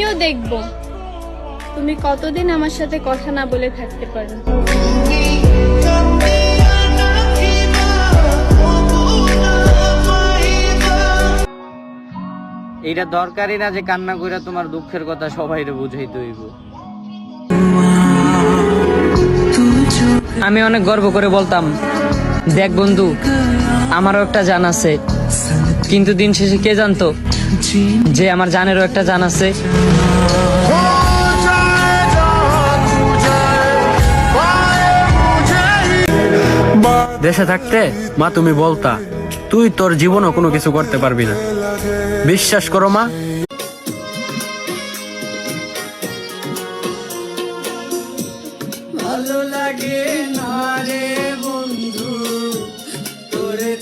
আমিও দেখব তুমি কতদিন আমার সাথে কথা না বলে থাকতে পারো। এইটা দরকারই না যে কান্না কইরা তোমার দুঃখের কথা সবাইরে বুঝাইতে হইব। আমি অনেক গর্ব করে বলতাম, দেখ বন্ধু, আমারও একটা জান আছে। কিন্তু দিন শেষে কে জানতো যে আমার জানেরও একটা জান আছে। দেশে থাকতে মা তুমি বলতা তুই তোর জীবনও কোনো কিছু করতে পারবি না। বিশ্বাস করো মা,